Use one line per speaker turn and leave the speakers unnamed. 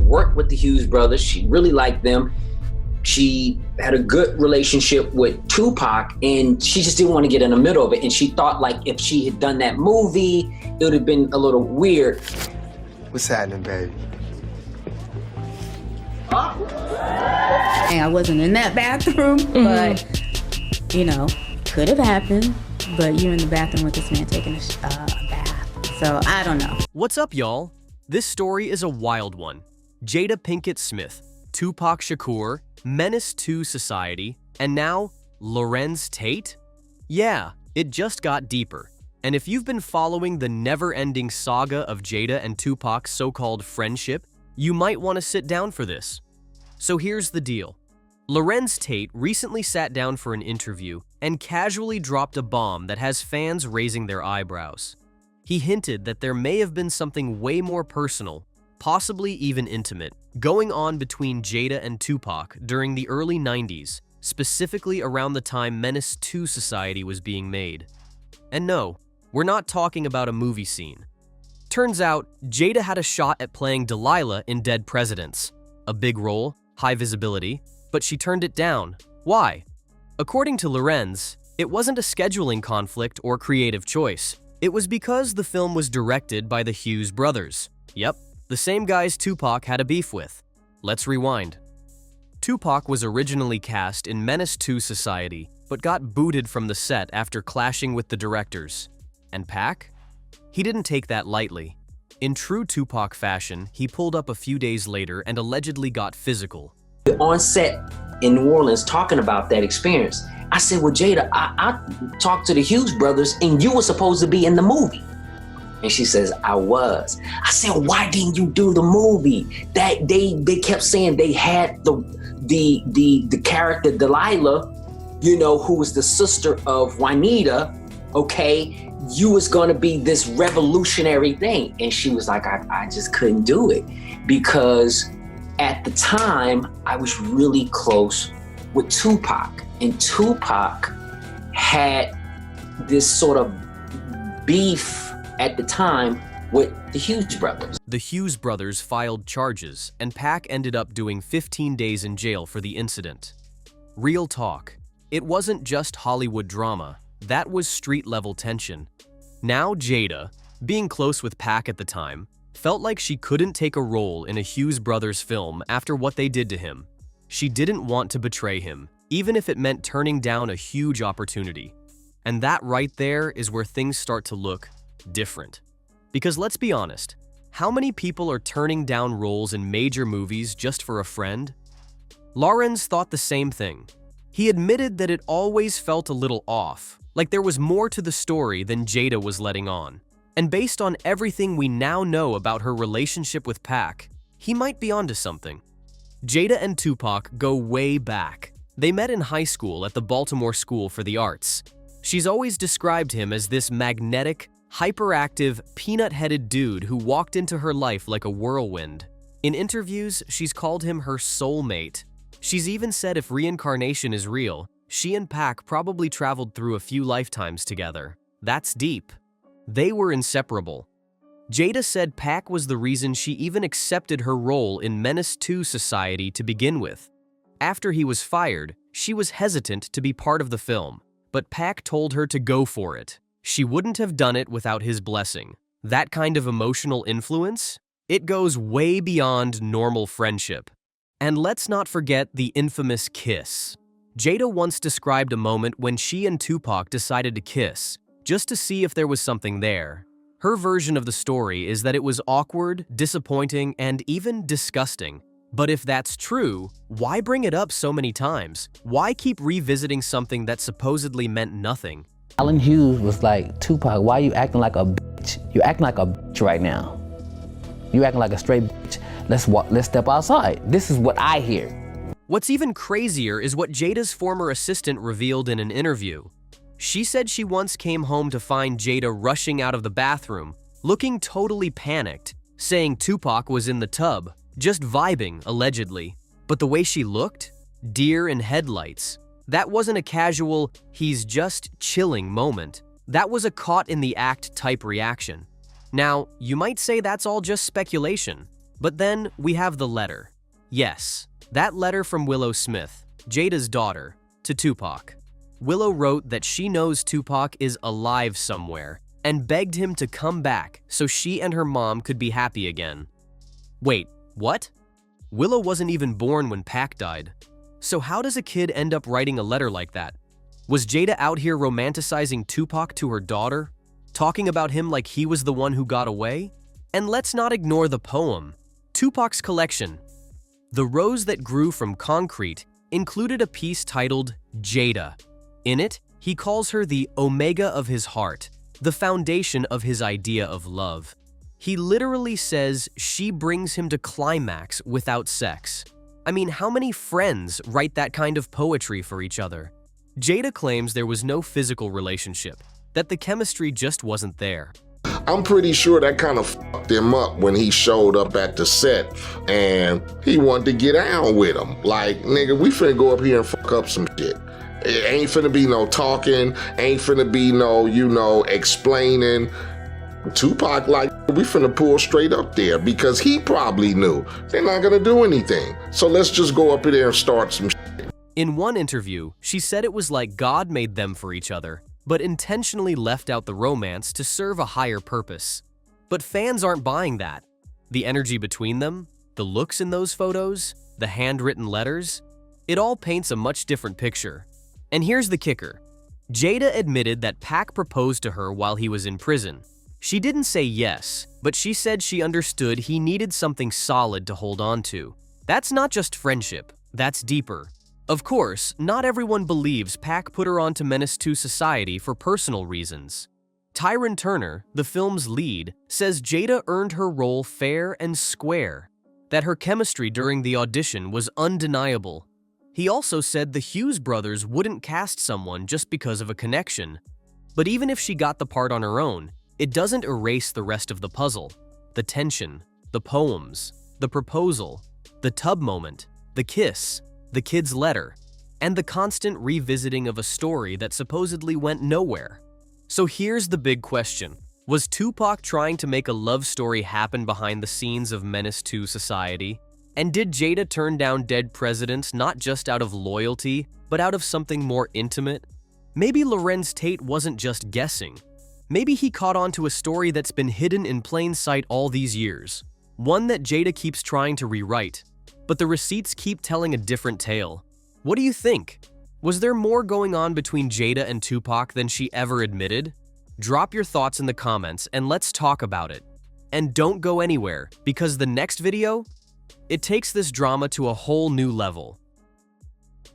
worked with the Hughes brothers. She really liked them. She had a good relationship with Tupac, and she just didn't want to get in the middle of it. And she thought, like, if she had done that movie, it would have been a little weird.
What's happening, baby?
I wasn't in that bathroom, but, you know, could have happened. But you're in the bathroom with this man taking a bath. So, I don't know.
What's up, y'all? This story is a wild one. Jada Pinkett Smith, Tupac Shakur, Menace II Society, and now Larenz Tate? Yeah, it just got deeper. And if you've been following the never-ending saga of Jada and Tupac's so-called friendship, you might want to sit down for this. So here's the deal. Larenz Tate recently sat down for an interview and casually dropped a bomb that has fans raising their eyebrows. He hinted that there may have been something way more personal, possibly even intimate, going on between Jada and Tupac during the early 90s, specifically around the time Menace II Society was being made. And no, we're not talking about a movie scene. Turns out, Jada had a shot at playing Delilah in Dead Presidents. A big role, high visibility, but she turned it down. Why? According to Larenz, it wasn't a scheduling conflict or creative choice. It was because the film was directed by the Hughes brothers. Yep, the same guys Tupac had a beef with. Let's rewind. Tupac was originally cast in Menace II Society, but got booted from the set after clashing with the directors. And Pac? He didn't take that lightly. In true Tupac fashion, he pulled up a few days later and allegedly got physical.
On set in New Orleans talking about that experience, I said, well, Jada, I talked to the Hughes brothers and you were supposed to be in the movie. And she says, I was. I said, why didn't you do the movie? That they kept saying they had the character Delilah, you know, who was the sister of Juanita, okay, you was gonna be this revolutionary thing. And she was like, I just couldn't do it because at the time I was really close with Tupac, and Tupac had this sort of beef at the time with the Hughes brothers.
The Hughes brothers filed charges, and Pac ended up doing 15 days in jail for the incident. Real talk. It wasn't just Hollywood drama. That was street-level tension. Now Jada, being close with Pac at the time, felt like she couldn't take a role in a Hughes brothers film after what they did to him. She didn't want to betray him, even if it meant turning down a huge opportunity. And that right there is where things start to look different. Because let's be honest, how many people are turning down roles in major movies just for a friend? Larenz thought the same thing. He admitted that it always felt a little off, like there was more to the story than Jada was letting on. And based on everything we now know about her relationship with Pac, he might be onto something. Jada and Tupac go way back. They met in high school at the Baltimore School for the Arts. She's always described him as this magnetic, hyperactive, peanut-headed dude who walked into her life like a whirlwind. In interviews, she's called him her soulmate. She's even said if reincarnation is real, she and Pac probably traveled through a few lifetimes together. That's deep. They were inseparable. Jada said Pac was the reason she even accepted her role in Menace II Society to begin with. After he was fired, she was hesitant to be part of the film, but Pac told her to go for it. She wouldn't have done it without his blessing. That kind of emotional influence? It goes way beyond normal friendship. And let's not forget the infamous kiss. Jada once described a moment when she and Tupac decided to kiss, just to see if there was something there. Her version of the story is that it was awkward, disappointing, and even disgusting. But if that's true, why bring it up so many times? Why keep revisiting something that supposedly meant nothing?
Alan Hughes was like, Tupac, why are you acting like a bitch? You're acting like a bitch right now. You acting like a straight bitch. Let's step outside. This is what I hear.
What's even crazier is what Jada's former assistant revealed in an interview. She said she once came home to find Jada rushing out of the bathroom, looking totally panicked, saying Tupac was in the tub, just vibing, allegedly. But the way she looked? Deer in headlights. That wasn't a casual, he's just chilling moment. That was a caught in the act type reaction. Now, you might say that's all just speculation. But then we have the letter. Yes, that letter from Willow Smith, Jada's daughter, to Tupac. Willow wrote that she knows Tupac is alive somewhere and begged him to come back so she and her mom could be happy again. Wait, what? Willow wasn't even born when Pac died. So how does a kid end up writing a letter like that? Was Jada out here romanticizing Tupac to her daughter? Talking about him like he was the one who got away? And let's not ignore the poem. Tupac's collection, The Rose That Grew from Concrete, included a piece titled Jada. In it, he calls her the omega of his heart, the foundation of his idea of love. He literally says she brings him to climax without sex. I mean, how many friends write that kind of poetry for each other? Jada claims there was no physical relationship, that the chemistry just wasn't there.
I'm pretty sure that kind of fucked him up when he showed up at the set and he wanted to get down with him. Like, nigga, we finna go up here and fuck up some shit. It ain't finna be no talking, ain't finna be no, explaining. Tupac, like, we finna pull straight up there because he probably knew they're not gonna do anything. So let's just go up in there and start some shit.
In one interview, she said it was like God made them for each other, but intentionally left out the romance to serve a higher purpose. But fans aren't buying that. The energy between them, the looks in those photos, the handwritten letters, it all paints a much different picture. And here's the kicker. Jada admitted that Pac proposed to her while he was in prison. She didn't say yes, but she said she understood he needed something solid to hold on to. That's not just friendship, that's deeper. Of course, not everyone believes Pac put her onto Menace II Society for personal reasons. Tyron Turner, the film's lead, says Jada earned her role fair and square, that her chemistry during the audition was undeniable. He also said the Hughes brothers wouldn't cast someone just because of a connection. But even if she got the part on her own, it doesn't erase the rest of the puzzle. The tension, the poems, the proposal, the tub moment, the kiss, the kid's letter, and the constant revisiting of a story that supposedly went nowhere. So here's the big question. Was Tupac trying to make a love story happen behind the scenes of Menace II Society? And did Jada turn down dead presidents not just out of loyalty, but out of something more intimate? Maybe Larenz Tate wasn't just guessing. Maybe he caught on to a story that's been hidden in plain sight all these years. One that Jada keeps trying to rewrite. But the receipts keep telling a different tale. What do you think? Was there more going on between Jada and Tupac than she ever admitted? Drop your thoughts in the comments and let's talk about it. And don't go anywhere, because the next video, it takes this drama to a whole new level.